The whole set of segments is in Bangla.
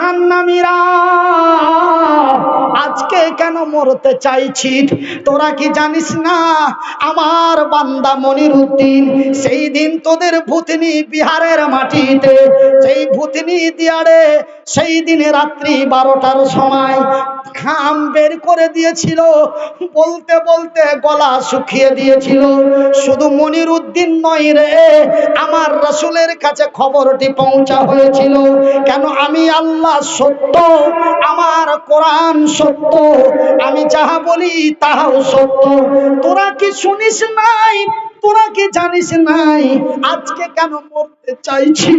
জাহান্নামীরা আজকে কেন মরতে চাইছি? তোরা কি জানিস না আমার বান্দা মনিরউদ্দিন সেই দিন তোদের ভূতনি বিহারের মাটিতে সেই ভূতনি দিয়ারে সেই দিনে রাত্রি 12টার সময় ঘাম বের করে দিয়েছিল, বলতে বলতে গলা শুকিয়ে দিয়েছিল। শুধু মনিরউদ্দিন নয় রে, আমার রাসূলের কাছে খবরটি পৌঁছা হয়েছিল। কেন? আমি আল্লাহ সত্য, আমার কোরআন সত্য, আমি যাহা বলি তাহাও সত্য। তোরা কি শুনিস নাই? তোরা কি জানিস নাই আজকে কেন মরতে চাইছি?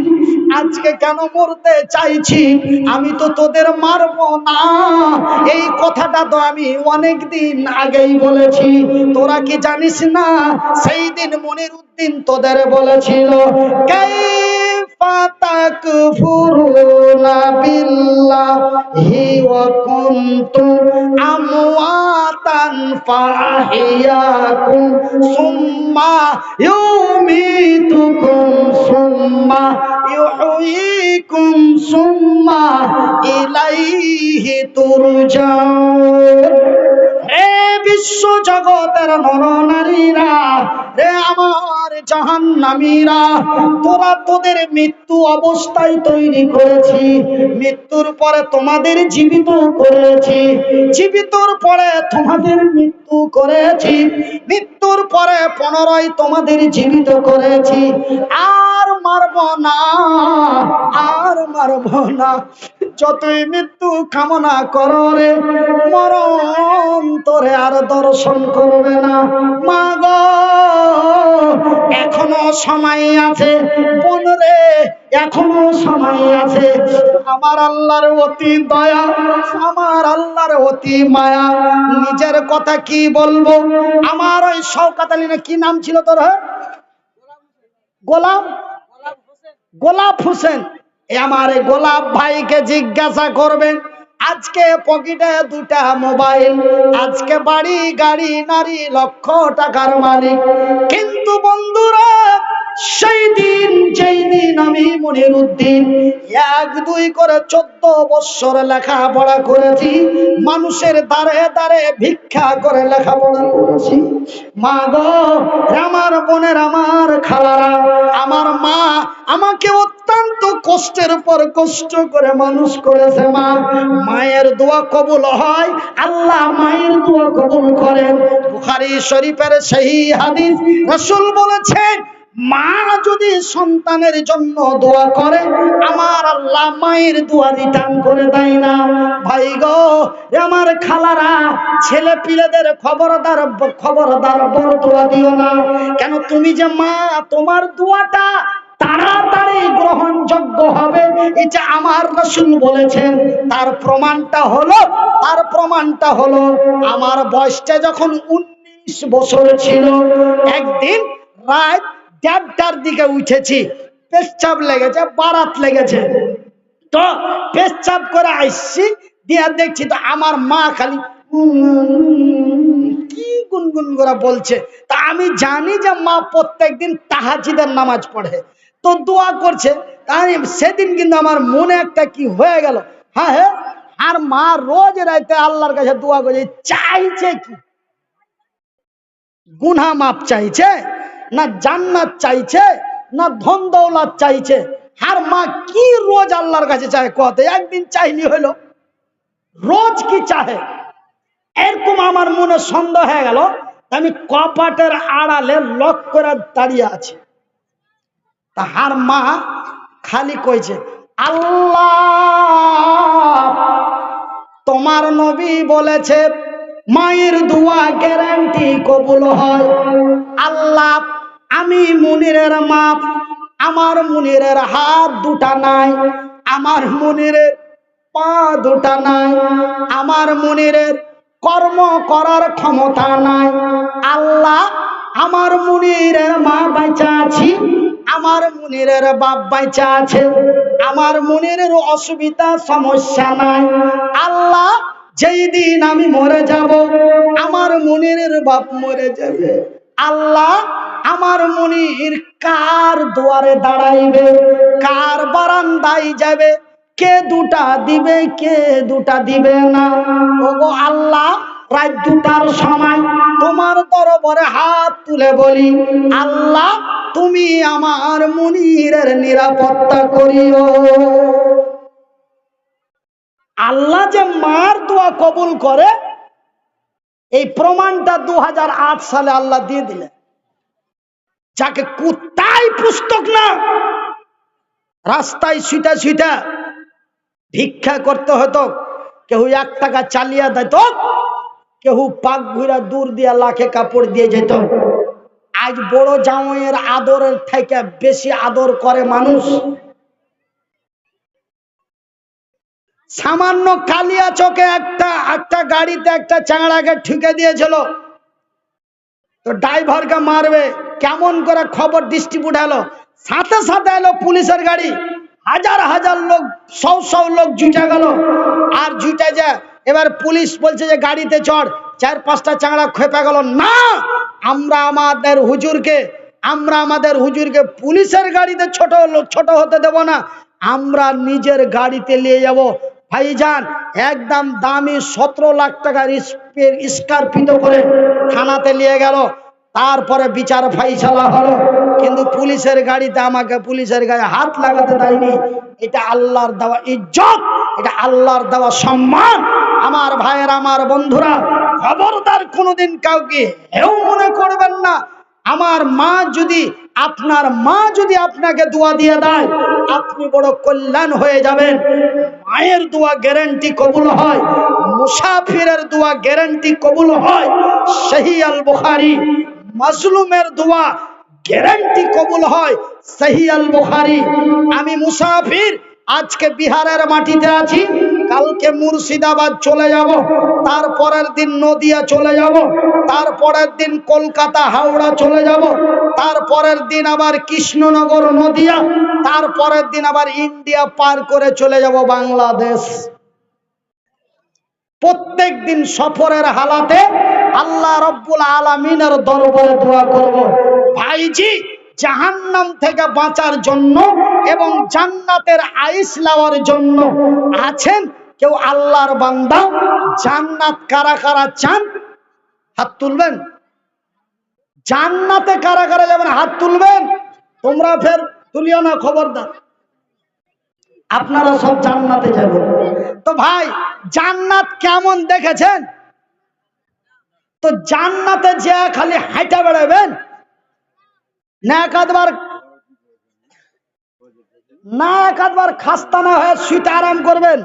আজকে কেন মরতে চাইছি? আমি তো তোদের মারবো না, এই কথাটা তো আমি অনেক দিন আগেই বলেছি। তোরা কি জানিস না সেই দিন মনিরউদ্দিন তোদের বলেছিল কাইফা তাকফুরুনা বিল্লাহি ওয়া কুনতুম আমওয়াতান ফাহিয়াকুম সুম্মা ইউমিতুকুম সুম্মা ইউহয়িকুম সুম্মা ইলাইহি তুরজাউন। হে বিশ্ব জগতের নরনারীরা, রে আমার জাহান্নামীরা, তোরা তোদের মৃত্যু অবস্থায় তৈরি করেছি, মৃত্যুর পরে তোমাদের জীবিত করেছি, জীবিতর পরে তোমাদের মৃত্যু করেছি, মৃত্যুর পরে পুনরায় তোমাদের জীবিত করেছি। আর মারব না, আর মারব না। যতই মৃত্যু কামনা করো রে, মরণ তোরে আর দর্শন করবে না। মা গো, এখনো সময় আছে, বোন রে, এখনো সময় আছে। আমার আল্লাহর অতি দয়া, আমার আল্লাহর অতি মায়া। নিজের কথা কি বলবো? আমার ওই শওকত আলী না কি নাম ছিল তোর? গোলাপ হোসেন। আমার গোলাপ ভাইকে জিজ্ঞাসা করবেন, আজকে পকেটে 2টা মোবাইল, আজকে বাড়ি গাড়ি নারী, লক্ষ টাকার মালিক। কিন্তু বন্ধুরা, সেই দিন যেই দিন আমি মনিরউদ্দিন 1-2 করে 14 বছর লেখাপড়া করেছি, মানুষের দ্বারে দ্বারে ভিক্ষা করে লেখাপড়া করেছি। মা গো, আমার বোনের, আমার খালারা, আমার মা আমাকে অত্যন্ত কষ্টের পর কষ্ট করে মানুষ করেছে। মা, মায়ের দোয়া কবুল হয়, আল্লাহ মায়ের দোয়া কবুল করেন। বুখারী শরীফের সহিহ হাদিস, রাসূল বলেছেন মা যদি সন্তানের জন্য দোয়া করে, আমার আল্লাহ মায়ের দোয়া রিটার্ন করে দেয় না। ভাই গো, আমার খালারা, ছেলে পিলেদের খবরদার খবরদার বড় দোয়া দিও না। কেন? তুমি যে মা, তোমার দোয়াটা তাড়াতাড়ি গ্রহণযোগ্য হবে, এটা আমার রাসূল বলেছেন। তার প্রমাণটা হলো আমার বয়সটা যখন 19 বছর ছিল, একদিন রাত 1:30টার দিকে উঠেছি, পেচ্ছাপ লেগেছে, বারাত লেগেছে, তো পেচ্ছাপ করে আসছি, দিয়ে দেখছি তো আমার মা খালি কি গুনগুন করে বলছে। তা আমি জানি যে মা প্রত্যেকদিন তাহাজ্জুদের নামাজ পড়ে, তো দোয়া করছে। তাই সেদিন কিন্তু আমার মনে একটা কি হয়ে গেল, হ্যাঁ, আর মা রোজ রাতে আল্লাহর কাছে দোয়া করছে, চাইছে কি? গুনাহ মাপ চাইছে, না জান্নাত চাইছে, না ধন দৌলত চাইছে? আর মা কি রোজ আল্লাহর কাছে চায়? কত একদিন চাইনি হইল, রোজ কি চাহে? এরকম আমার মনে সন্দেহ হয়ে গেল। আমি কপাটের আড়ালে লক করে দাঁড়িয়ে আছি। তাহার মা খালি কইছে, আল্লাহ তোমার নবী বলেছে মায়ের দোয়া গ্যারান্টি কবুল হয়। আল্লাহ, আমি মুনিরের মা, আমার মুনিরের হাত 2টা নাই, আমার মুনিরের পা 2টা নাই, আমার মুনিরের কর্ম করার ক্ষমতা নাই। আল্লাহ, আমার মুনিরের মা বাঁচা আছি, আমার মুনিরের বাপ বাঁচা আছে, আমার মুনিরের অসুবিধা সমস্যা নাই। আল্লাহ, যেই দিন আমি মরে যাব, আমার মুনিরের বাপ মরে যাবে। আল্লাহ, আমার মুনির কার দুয়ারে দাঁড়াইবে, কার বারান্দায় যাবে, কে দুটা দিবে কে দুটা দিবে না। ওগো আল্লাহ, রাত 2টার সময় তোমার দরবারে হাত তুলে বলি, আল্লাহ তুমি আমার মুনিরের নিরাপত্তা করিও। আল্লাহ যে মার দোয়া কবুল করে এই প্রমাণটা 2008 সালে আল্লাহ দিয়ে দিলেন। যাকে কুত্তায় পুস্তক না, রাস্তায় শুইটা শুইটা ভিক্ষা করতে হতো, কেউ 1 টাকা চালিয়ে দিত, কেউ পাক ঘুরা দূর দিয়া লাখে কাপড় দিয়ে যেত। আজ বড় জামাইয়ের আদরের থেকে বেশি আদর করে মানুষ। সামান্য কালিয়া চোখে একটা গাড়িতে একটা চাংড়াকে ঠুকে দিয়েছিল, তো ড্রাইভারকে মারবে কেমন করে খবর ডিস্ট্রিবিউট হলো, সাথে সাথে এলো পুলিশের গাড়ি, হাজার হাজার লোক, শো লোক জুটে গেল। আর জুটে যায়, এবার পুলিশ বলছে যে গাড়িতে চড়, 4-5টা চাংড়া খেপে গেল, না আমরা আমাদের হুজুরকে পুলিশের গাড়িতে ছোট হতে দেব না, আমরা নিজের গাড়িতে নিয়ে যাব। ভাইজান একদম দামি 17 লাখ টাকার স্করপিও করে থানাতে নিয়ে গেল। তারপরে বিচার ফাইসালা হলো, কিন্তু পুলিশের গাড়িতে আমাকে পুলিশের গায়ে হাত লাগাতে দেয়নি। এটা আল্লাহর দেওয়া ইজ্জত, এটা আল্লাহর দেওয়া সম্মান। আমার ভাইয়ের, আমার বন্ধুরা, খবরদার কোনোদিন কাউকে হেউ মনে করবেন না। আমার মা যদি, আপনার মা যদি আপনাকে দোয়া দিয়ে দেয়, আপনি বড় কল্যাণ হয়ে যাবেন। মায়ের দোয়া গ্যারান্টি কবুল হয়, মুসাফিরের দোয়া গ্যারান্টি কবুল হয়। সহিহ আল বুখারী, মাজলুমের দোয়া গ্যারান্টি কবুল হয়। সহিহ আল বুখারী। আমি মুসাফির, আজকে বিহারের মাটিতে আছি, কালকে মুর্শিদাবাদ চলে যাব, তারপরের দিন নদিয়া চলে যাব, তারপরের দিন কলকাতা হাওড়া চলে যাব, তারপরের দিন আবার কৃষ্ণনগর নদিয়া, তারপরের দিন আবার ইন্ডিয়া পার করে চলে যাব বাংলাদেশ। প্রত্যেক দিন সফরের হালাতে আল্লাহ রব্বুল আলামিনের দরবারে দোয়া করব, ভাইজি জাহান্নাম থেকে বাঁচার জন্য এবং জান্নাতের আইস নেওয়ার জন্য আছেন কেউ আল্লাহর বান্দা? জান্নাত কারা কারা চান? হাত তুলবেন। জান্নাতে কারা কারা যাবেন? হাত তুলবেন। তোমরা ফের তুলিও না, খবরদার। আপনারা সব জান্নাতে যাবেন। তো ভাই জান্নাত কেমন দেখেছেন? তো জান্নাতে যে খালি হাঁটা বেড়াবেন না, একাধবার খাস্তা না হয়ে শুইতে আরাম করবেন?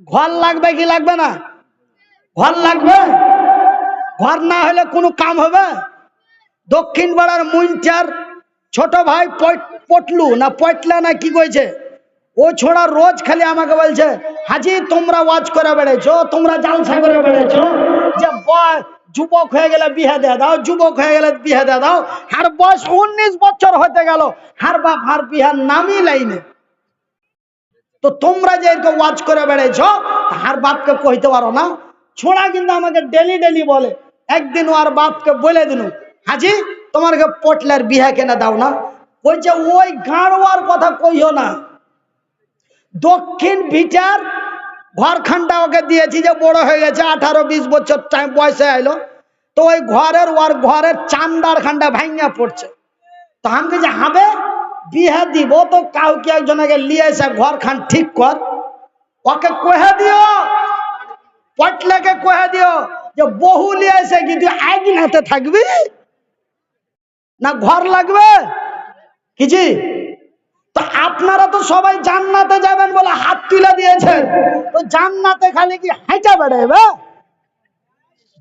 ঘর লাগবে কি লাগবে না? ঘর লাগবে। ঘর না হলে কোনো কাম হবে? দক্ষিণ পাড়ার মুইনচার ছোট ভাই পটলু না পটলা না কি কইছে, ও ছোড়া রোজ খালি আমাকে বলছে, হাজি তোমরা ওয়াজ করে বেড়েছো, তোমরা জালসা করে বেড়েছো, যে যুবক হয়ে গেলে বিয়ে দিয়ে দাও, যুবক হয়ে গেলে বিয়ে দিয়ে দাও। আর বয়স 19 বছর হতে গেল, হার বাপ হার বিহার নামই লাইনে। তো তোমরা যে ওয়াজ করে বেড়েছো, হার বাপকে কইতে পারো না? ছোড়া কিন্তু আমাকে ডেলি ডেলি বলে। একদিন ওর বাপকে বলে দিল, হাজি তোমাকে পটলার বিহা কেনা দাও না। বলছে ওই গাঁড়োয়ার কথা কইও না, দক্ষিণ ভিটার ঘরখানটা ওকে দিয়েছি, যে বড় হয়ে গেছে, 18-20 বছর টাইম বয়সে আইলো, তো ওই ঘরের চান্দার খানটা ভাঙিয়া পড়ছে। তো আমাকে যে হবে বিহা দিব, তো কাউকে একজনকে লিয়ে এসে ঘর খান ঠিক কর, ওকে কহে দিও, পটলাকে কহে দিও যে বহু লিয়ে এসে কি তুই একদিন হাতে থাকবি না, ঘর লাগবে কিছু। তো আপনারা তো সবাই জান্নাতে যাবেন বলে হাত তুলে দিয়েছেন, তো জান্নাতে খালি কি হাঁটা বেড়াবে?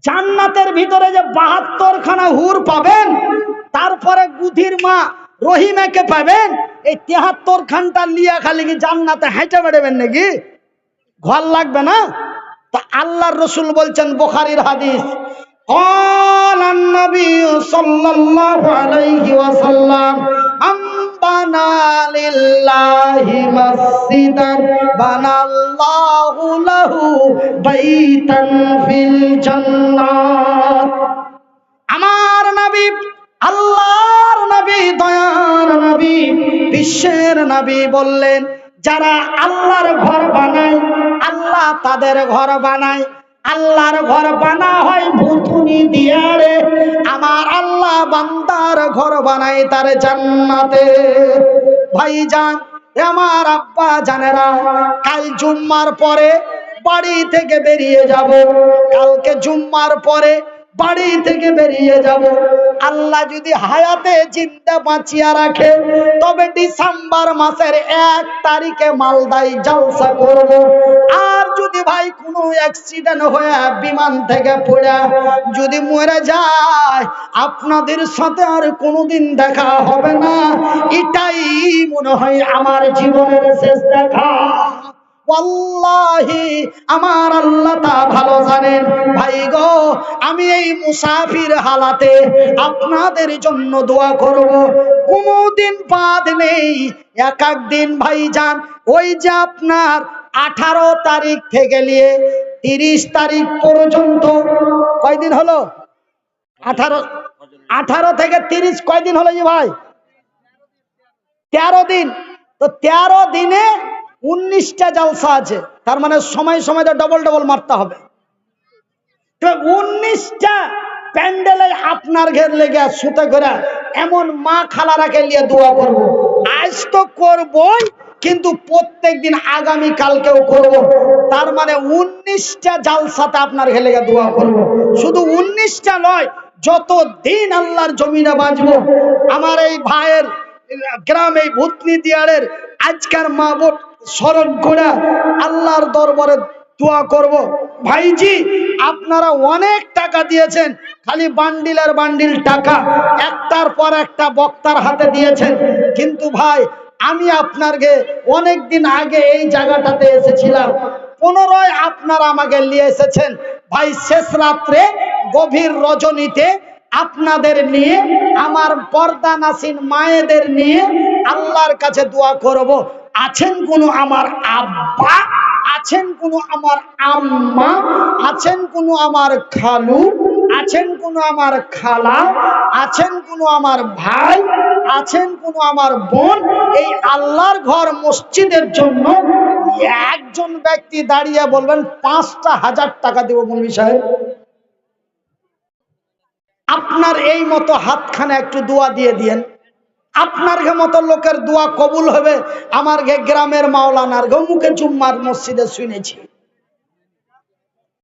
জান্নাতের ভিতরে যে 72 খানা হুর পাবেন, তারপরে গুধির মা রহিমাকে পাবেন, এই 73 খানটা লিয়া খালি কি জান্নাতে হাঁটা বেড়াবেন নাকি? ঘর লাগবে না? তা আল্লাহর রাসূল বলছেন, বুখারীর হাদিস, ক্বালান নবী সাল্লাল্লাহু আলাইহি ওয়াসাল্লাম, বানা লিল্লাহি মাসজিদান বানাল্লাহু লাহু বাইতান ফিল জান্নাত। আমার নবী, আল্লাহর নবী, দয়ার নবী, বিশ্বের নবী বললেন, যারা আল্লাহর ঘর বানায় আল্লাহ তাদের ঘর বানায়। আল্লাহর ঘর বানা হয় ভুতুনি দিয়া রে, আমার আল্লাহ বান্দার ঘর বানায় তার জান্নাতে। ভাইজান, আমার আব্বা জানেরা, কাল জুম্মার পরে বাড়ি থেকে বেরিয়ে যাব, কালকে জুম্মার পরে বাড়ি থেকে বেরিয়ে যাব। আল্লাহ যদি হায়াতে জিন্দা বাঁচিয়ে রাখে তবে ডিসেম্বর মাসের 1 তারিখে মালদায় জলসা করব। আর যদি ভাই কোনো অ্যাক্সিডেন্ট হয়ে বিমান থেকে পড়ে যদি মরে যায়, আপনাদের সাথে আর কোনোদিন দেখা হবে না। এটাই মনে হয় আমার জীবনের শেষ দেখা। ওয়াল্লাহি আমার আল্লাহ তা ভালো জানেন। ভাই গো, আমি এই মুসাফির হালাতে আপনাদের জন্য দোয়া করব। কোনোদিন বাদ নেই, এক এক দিন ভাইজান, ওই যে আপনার 18 তারিখ থেকে নিয়ে 30 তারিখ পর্যন্ত কয়দিন হলো? 18 থেকে 30 কয়দিন হলো? ভাই 13 দিন। তো 13 দিনে 19টা জলসা আছে, তার মানে সময় সময় ডবল ডবল মারতে হবে। 19টা প্যান্ডেলে আপনার ঘের লেগে সুতে করে এমন মা খালারাকে নিয়ে দোয়া করব। আজ তো করবই, কিন্তু প্রত্যেক দিন আগামী কালকেও করব। তার মানে 19টা জালসাতে আপনার ঘের লেগে দোয়া করব। শুধু 19টা নয়, যত দিন আল্লাহর জমিনে বাঁচবো আমার এই ভাইয়ের গ্রামে ভূতনি দিয়ারের আজকার মা বোন স্মরণ করে আল্লাহর দরবারে দোয়া করব। ভাইজি, আপনারা অনেক টাকা দিয়েছেন, খালি বান্ডিলের বান্ডিল টাকা একটার পর একটা বক্তার হাতে দিয়েছেন। কিন্তু ভাই, আমি আপনাকে অনেক দিন আগে এই জায়গাটাতে এসেছিলাম, পুনরায় আপনারা আমাকে নিয়ে এসেছেন। ভাই, শেষ রাত্রে গভীর রজনীতে আপনাদের নিয়ে, আমার পর্দা নাসিন মায়েদের নিয়ে আল্লাহর কাছে দোয়া করব। আছেন কোনো আমার আব্বা, আছেন কোনো আমার আম্মা, আছেন কোনো আমার খালু, আছেন কোনো আমার খালা, আছেন কোনো আমার ভাই, আছেন কোনো আমার বোন, এই আল্লাহর ঘর মসজিদের জন্য একজন ব্যক্তি দাঁড়িয়ে বলবেন 5,000 টাকা দেব মৌলভী সাহেব। আপনার এই মতো হাতখানে একটু দোয়া দিয়ে দিয়েন, আপনার মতো লোকের দোয়া কবুল হবে। আমার গ্রামের মাওলানার মুখে জুম্মার মসজিদে শুনেছি,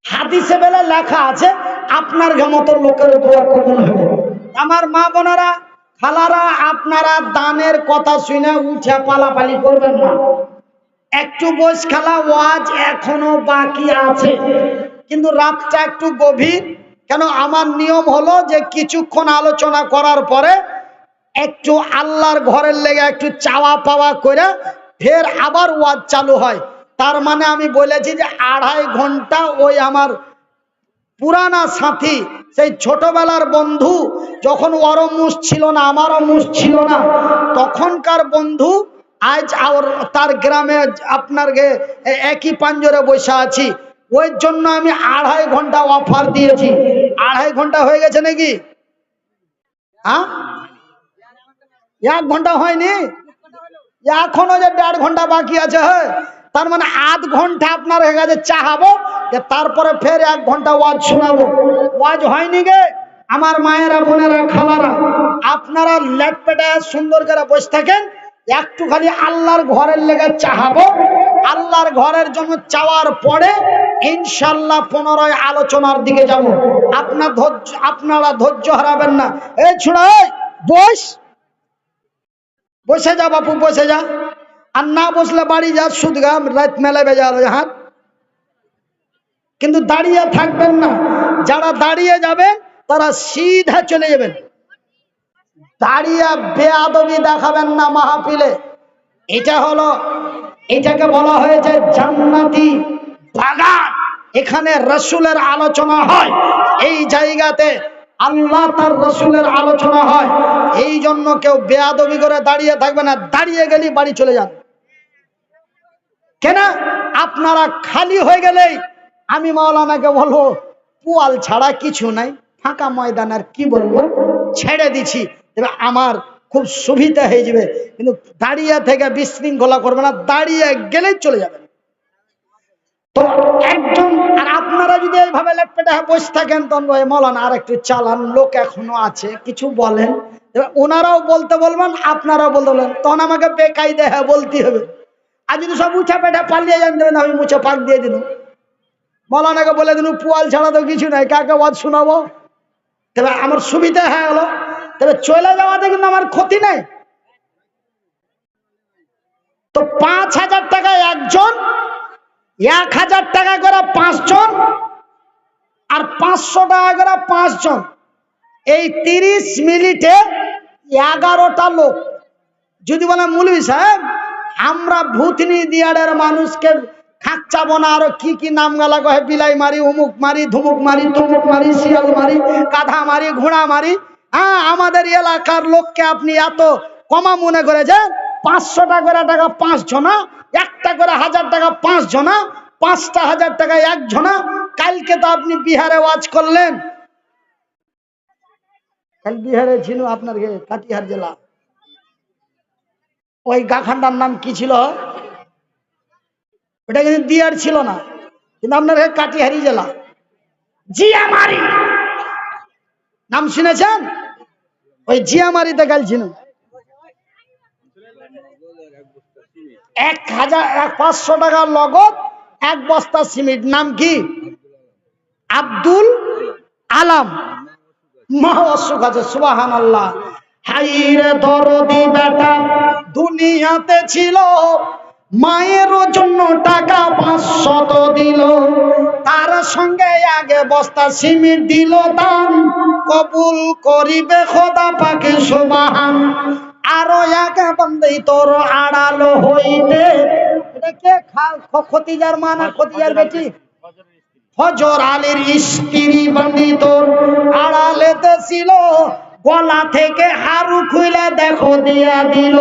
হাদিসে বেলা লেখা আছে আপনার মতো লোকের দোয়া কবুল হবে। আমার মা বোনেরা, খালারা, আপনারা দানের কথা শুনে উঠে পালাপালি করবেন না। একটু বস, খেলা ওয়াজ এখনো বাকি আছে, কিন্তু রাতটা একটু গভীর। কেন, আমার নিয়ম হলো যে কিছুক্ষণ আলোচনা করার পরে একটু আল্লাহর ঘরের লেগে একটু চাওয়া পাওয়া করে ফের আবার ওয়াজ চালু হয়। তার মানে আমি বলেছি যে 2.5 ঘন্টা ওই আমার পুরানা সাথী, সেই ছোটবেলার বন্ধু, যখন ওরও মুষ ছিল না আমারও মুষ ছিল না, তখনকার বন্ধু আজ তার গ্রামে আপনার একই পাঞ্জরে বসে আছি। ওই জন্য আমি 2.5 ঘন্টা অফার দিয়েছি। 2.5 ঘন্টা হয়ে গেছে নাকি? হ্যাঁ, 1 ঘন্টা হয়নি, এখনো যে 1.5 ঘন্টা বাকি আছে। হ্যাঁ, তার মানে আধ ঘন্টা আপনার কাছে চাহাবো, তারপরে ফের 1 ঘন্টা ওয়াজ শোনাবো। ওয়াজ হয়নি গে আমার মায়েরা, বোনেরা, খালারা, আপনারা লেট পেটে সুন্দর করে বসে থাকেন। একটু খালি আল্লাহর ঘরের লেগে চাহাবো, আল্লাহর ঘরের জন্য চাওয়ার পরে ইনশাল্লাহ পুনরায় আলোচনার দিকে যাব। আপনারা ধৈর্য হারাবেন না। এই ছোড়া, বসে যা বাপু, বসে যা। আর না বসলে বাড়ি যা, সুদগাম রাত মেলে বেজাল হাত। কিন্তু দাঁড়িয়ে থাকবেন না। যারা দাঁড়িয়ে যাবেন তারা সিধা চলে যাবেন। দাঁড়িয়ে বেয়াদবি দেখাবেন না মাহফিলে। এটাকে বলা হয়েছে জান্নাতি বাগান। এখানে রাসূলের আলোচনা হয়, এই জায়গাতে আল্লাহ তার রাসূলের আলোচনা হয়। এই জন্য কেউ বেয়াদবি করে দাঁড়িয়ে থাকবে না। দাঁড়িয়ে গেলে বাড়ি চলে যান। কেন, আপনারা খালি হয়ে গেলেই আমি মাওলানাকে বলবো পোয়াল ছাড়া কিছু নাই, ফাঁকা ময়দান, আর কি বলবো, ছেড়ে দিছি। আমার খুব সুবিধা হয়ে যাবে। কিন্তু দাঁড়িয়ে থেকে বিশৃঙ্খলা করবে না, দাঁড়িয়ে গেলেই চলে যাবেন। তো একজন, আর আপনারা যদি এইভাবে লেটপেটে বসে থাকেন তখন মৌলানা আর একটু চালান, লোক এখনো আছে কিছু বলেন, ওনারাও বলতে বলবেন আপনারাও বলতে বলবেন, তখন আমাকে বেকায়দে হ্যাঁ বলতে হবে। আর যদি সব উঁচা পেটে পালিয়ে যান দেবেন, আমি মুছে পাক দিয়ে দিন, মৌলানাকে বলে দিন পুয়াল ছাড়া তো কিছু নাই, কাকে ওয়াজ শোনাবো। তবে আমার সুবিধা হয়ে গেল, তবে চলে যাওয়াতে কিন্তু আমার ক্ষতি নেই। তো 5,000 টাকা একজন, 1,000 টাকা করে 5 জন, আর 500 টাকা করে 5 জন। এই 30 মিনিটে 11টা লোক। যদি বলে মৌলভী সাহেব আমরা ভূতনি দিয়াড়ের মানুষকে খাচ্চাবো না, আরো কি কি নাম গালা কহে, বিলাই মারি, উমুক মারি, ধুমুক মারি, তুমুক মারি, শিয়াল মারি, গাধা মারি, ঘোড়া মারি, হ্যাঁ আমাদের এলাকার লোককে আপনি এত কমা মনে করেছেন? 500 টাকা করে 5 জনা, 1টা করে 1000 টাকা 5 জনা, 5টা 1000 টাকা 1 জনা। কালকে তো আপনি বিহারে ওয়াজ করলেন, কাল বিহারে ছিল আপনার কাটিহার জেলা, ওই গাখানটার নাম কি ছিল? ওটা কিন্তু দিয়ার ছিল না, কিন্তু আপনার কাটিহারি জেলা জিয়ামারি নাম শুনেছেন? ওই জিয়ামারিতে গেছিল 1,500 টাকার লগত 1 বস্তা সিমেন্ট। নাম কি? আব্দুল আলাম। মা অসুখ আছে, সুবহানাল্লাহ। হাইরে দরদি বেটা দুনিয়াতে ছিল, মায়ের জন্য টাকা 500 দিল, তার সঙ্গে আগে বস্তা সিমেন্ট দিল দান, কবুল করিবে খোদা পাকে সুবহান। আরো একে বান্দেই তোর আড়াল হইতে, এটা কে খতিজার মা না খতিজার বেটি? ফজর আলীর স্ত্রী বান্দি তোর আড়ালেতে ছিল, গলা থেকে হারু খুলে দেখো দিয়া দিল,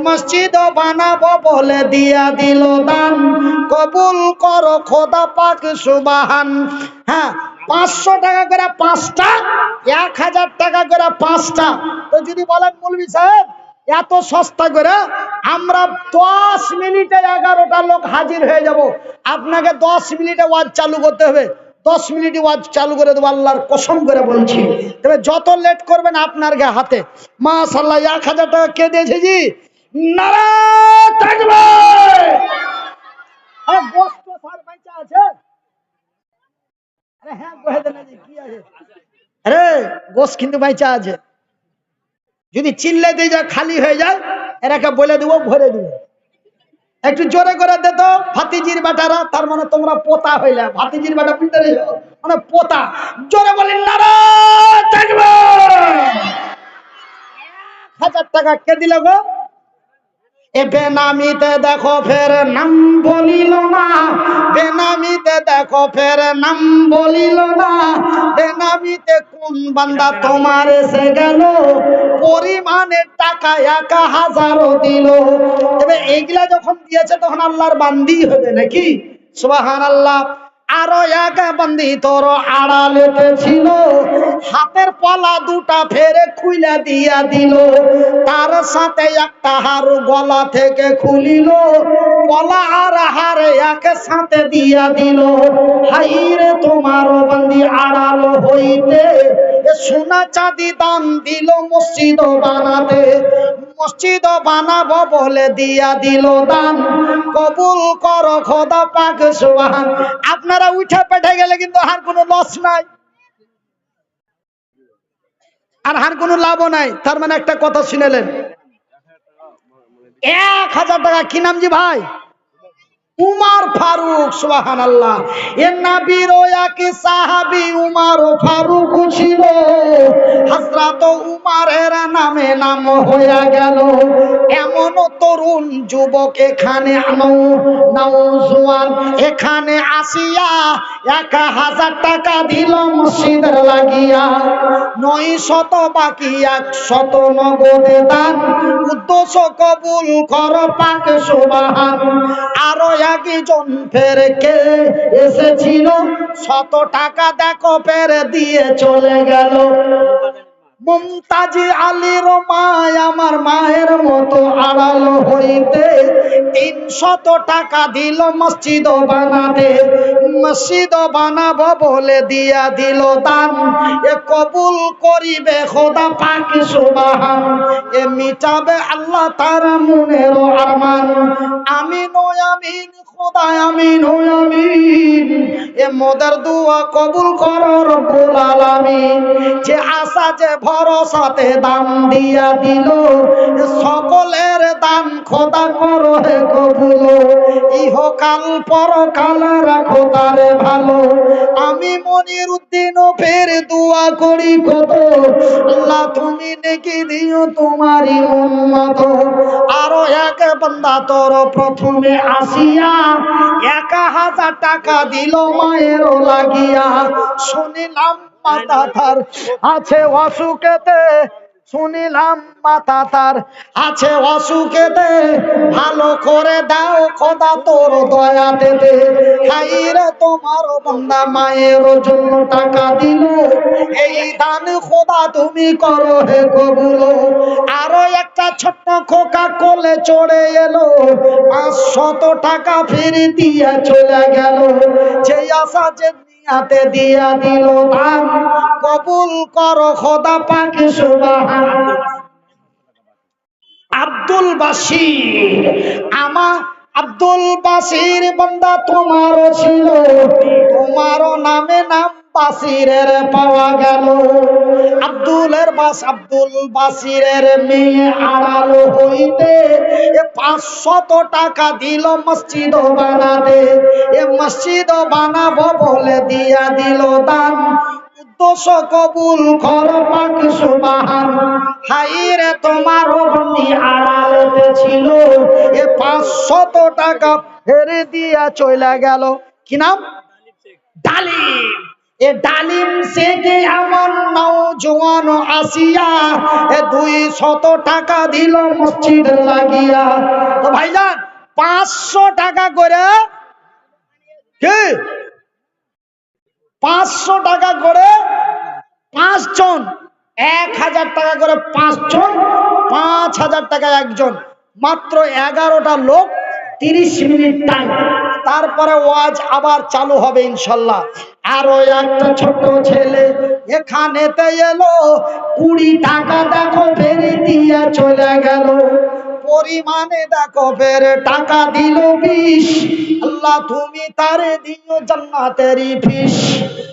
মসজিদ বানাবো বলে দিয়া দিল দান, কবুল করো খোদা পাক সুবহান। হ্যাঁ 500 টাকা করে 5টা, 1,000 টাকা করে 5টা। তো যদি বলেন মৌলভী সাহেব এত সস্তা করে, আমরা 10 মিনিটে 11টা লোক হাজির হয়ে যাব, আপনাকে 10 মিনিটে ওয়াজ চালু করতে হবে, 10 মিনিটে ওয়াজ চালু করে দেবো, আল্লাহর কসম করে বলছি। তবে যত লেট করবেন আপনার হাতে। মাশাআল্লাহ 1,000 টাকা কে দিয়েছে জি? নারায়ে তাকবীর। হ্যাঁ গোশত সার বেচা আছে? আরে হ্যাঁ কহে দেন জি, কি আছে? আরে গোশত কিন্তু বেচা আছে, যদি চিল্লে দিয়ে যায় খালি হয়ে যায়, এরাকে বলে দেবো ভরে দিবে। একটু জোরে করে দে তো ভাতিজির বেটারা, তার মানে তোমরা পোতা হইলে, ভাতিজির বেটা পিটারে মানে পোতা। জোরে বলেন নারায়ে তাকবীর। 1,000 টাকা কে দিল গো? এ বেনামিতে দেখো ফের নাম বলিল না, বেনামিতে দেখো ফের নাম বলিল না, বেনামিতে কোন বান্দা তোমার এসে গেল, পরিমাণের টাকা 1,000 দিল। তবে এইগুলা যখন দিয়েছে তখন আল্লাহর বান্দি হবে নাকি? সুবহানাল্লাহ। আরো এক বান্দি তোর আড়ালেতে ছিল, হাতের পলা 2টা ফেরে খুইলা দিয়া দিল, তার সাথে একটা হারু গলা থেকে খুলিল, পলা আর হারে একে সাথে দিয়া দিল। হাইরে তোমার বান্দি আড়াল হইতে, সোনা চাঁদি দান দিল মসজিদ বানাতে, মসজিদ বানাবো বলে দিয়া দিল দান, কবুল করো খোদা পাক সুবহান। আপনারা উঠে পেটে গেলে কিন্তু আর কোনো লস নাই, আর আর কোনো লাভও নাই। তার মানে একটা কথা শুনেলেন, 1,000 টাকা। কি নাম জি ভাই? উমর ফারুক। সুবহানাল্লাহ। এ নবীর এক সাহাবী উমর ফারুক ছিল, হযরত উমরের নামে নাম হয়ে গেল। এমন তরুণ যুবক এখানে নওজোয়ান এখানে আসিয়া 1,000 টাকা দিল মসজিদের লাগিয়া, 900 বাকি 100 নগদে দান, উদ্দেশ্য কবুল কর পাক সুবহান। আরো একজন ফের কে এসেছিল, 100 টাকা দেখো ফের দিয়ে চলে গেল। মুমতাজি আলীর মায় আমার মায়ের মতো আড়াল হইতে 300 টাকা দিল মসজিদ বানাতে। মসজিদ বানাবো বলে দিয়া দিল দান, এ কবুল করিবে খোদা পাক সুবহান, এ মিটাবে আল্লাহ তার মনের আরমান। আমিন ও আমিন খোদা আমিন ও আমিন, এ মোদের দুয়া কবুল করো রব্বুল আলামিন। যে আশা যে ভরসাতে দান দিয়া দিল, সকলের দান খোদা করো হে কবুল, ইহকাল পরকাল রাখো তারে ভালো। আমি মনির উদ্দিন ফের দোয়া করি কত, আল্লাহ তুমি নেকি দিও তোমারই মন মতো। আরো এক বান্দা তোর প্রথমে আসিয়া 1000 টাকা দিল মায়ের লাগিয়া। শুনিলাম মাতা তার আছে অসুখেতে, শুনিলাম মাতা তার আছে অসুখেতে, ভালো করে দাও খোদা তোর দয়া দেবে। খাইরে তোমার বান্দা মায়ের জন্য টাকা দিল, এই দান খোদা তুমি করো হে কবুল। আরো একটা ছোট্ট খোকা কোলে চড়ে এলো, 500 টাকা ফিরে দিয়ে চলে গেল। যে আশা যে নিয়াতে দিয়া দিল দান, কবুল করো খোদা পাক সুবহান। আব্দুল বাসির, আমার আব্দুল বাসির বান্দা তোমারও ছিল, তোমারও নামে নাম বাসিরের পাওয়া গেল। আব্দুল বাসিরের মেয়ে আড়াল হইতে 500 টাকা দিল মসজিদ বানাতে। এ মসজিদ বানাবো বলে দিয়া দিল দান, উদ্দেশ্য কবুল করো পাক সুবহান। হাইরে তোমার বন্দি আড়ালতে ছিল, এ 500 টাকা ফেরে দিয়া চলে গেল। কি নাম? ডালিম। এ ডালিম থেকে আমার নওজোয়ান আসিয়া 200 টাকা দিল মসজিদ লাগিয়া। তো ভাইজান 500 টাকা করে, কি 500 টাকা করে 5 জন, 1000 টাকা করে 5 জন, 5000 টাকা একজন, মাত্র 11টা লোক, 30 মিনিট টাইম। তারপরে ওয়াজ আবার চালু হবে ইনশাল্লাহ। আরো একটা ছোট ছেলে এখানেতে এলো, 20 টাকা দেখো ফেরে দিয়া চলে গেল। পরিমাণে দেখো ফের টাকা দিল 20, আল্লাহ তুমি তারে দিও জান্নাতেরই ফিস।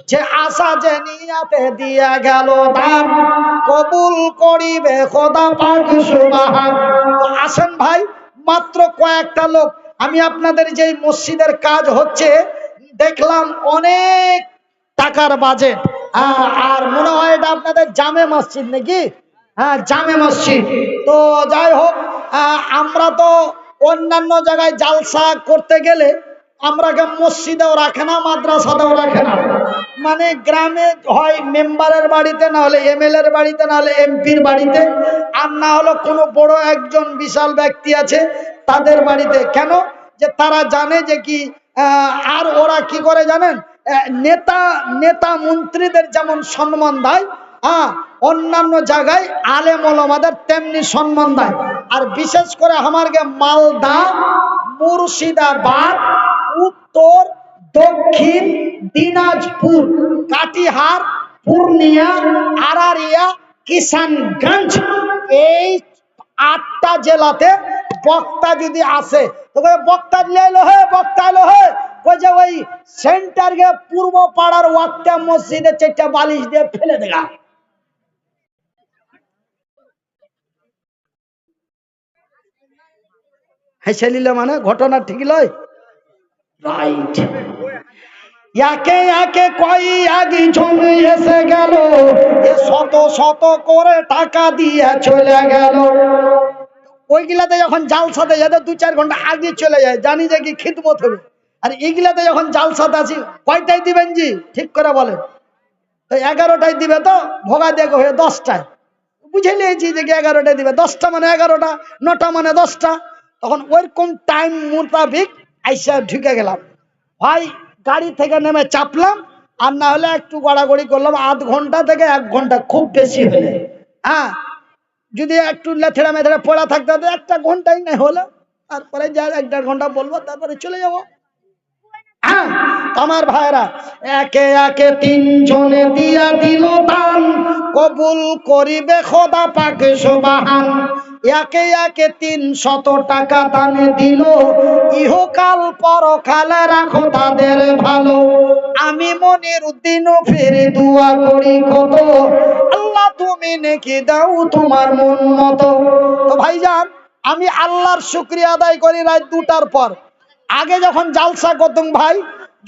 যে আশা যে নিয়াতে দিয়া গেল দান, কবুল করিবে খোদা পাক সুবহান। তো আসেন ভাই, মাত্র কয়েকটা লোক, আমি আপনাদের যে মসজিদের কাজ হচ্ছে দেখলাম অনেক টাকার বাজেট। আর মনে হয় এটা আপনাদের জামে মসজিদ নাকি? হ্যাঁ, জামে মসজিদ। তো যাই হোক, আমরা তো অন্যান্য জায়গায় জালসা করতে গেলে আমরাকে মসজিদেও রাখে না, মাদ্রাসাতেও রাখে না। মানে গ্রামে হয় মেম্বারের বাড়িতে, না হলে এমএলএ এর বাড়িতে, না হলে এমপির বাড়িতে, আর না হলো কোনো বড় একজন বিশাল ব্যক্তি আছে তাদের বাড়িতে। কেন? যে তারা জানে যে কি, আর ওরা কি করে জানেন, নেতা নেতা মন্ত্রীদের যেমন সম্মান দেয়, অন্যান্য জায়গায় আলেম ওলামাদের তেমনি সম্মান দেয়। আর বিশেষ করে আমারকে মালদা, মুর্শিদাবাদ, উত্তর, দক্ষিণ দিনাজপুর, কাটিহার, পূর্ণিয়া, আরারিয়া, কিষানগঞ্জ, এই 8টা জেলাতে বক্তা যদি আসে, তো বক্তা এলো হে, বক্তা এলো হে, যে ওই সেন্টার গে পূর্ব পাড়ার ওয়াক্তা মসজিদে 4টা বালিশ দিয়ে ফেলে দেগা। হেসে নিলে মানে ঘটনা ঠিক লয়, রাইট। একে একে কয়েকজন এসে গেল, শত শত করে টাকা দিয়ে চলে গেল। ওইগুলাতে যখন জালসাতে যাতে 2-4 ঘন্টা আগে চলে যায়, জানি যে কি খিদমত হবে। আর এইগুলাতে যখন জালসাতে আছি, কয়টায় দিবেন জি ঠিক করে বলেন? 11টায় দিবে তো, ভোগা দেখো হয়ে 10টায়, বুঝে নিয়েছি যে 11টায় দিবে। 10টা মানে 11টা, 9টা মানে 10টা। তখন ওইরকম টাইম মোতাবেক আইসা ঢুকে গেলাম। ভাই গাড়ি থেকে নেমে চাপলাম, আর না হলে একটু গড়াগড়ি করলাম, আধ ঘন্টা থেকে 1 ঘন্টা, খুব বেশি হলে। হ্যাঁ, যদি একটু লেথেড়া মেথেড়া পড়া থাকতে হতো 1 ঘন্টাই না হলো, তারপরে যা 1-1.5 ঘন্টা বলবো তারপরে চলে যাবো। হ্যাঁ, তো আমার ভাইরা, একে একে 3 জনে দিয়া দিল দান, কবুল করিবে খোদা পাক সুবহান। একে একে 300 টাকা দানে দিল, ইহকাল পরকালে রাখো তাদের ভালো। আমি মনির উদ্দিনও ফিরে দোয়া করি কত, আল্লাহ তুমি নেকি দাও তোমার মন মতো। তো ভাইজান, আমি আল্লাহর শুকরিয়া আদায় করি রাত 2টার পর। আগে যখন জালসা করতুম ভাই,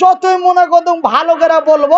যতই মনে করতুম ভালো করে বলবো,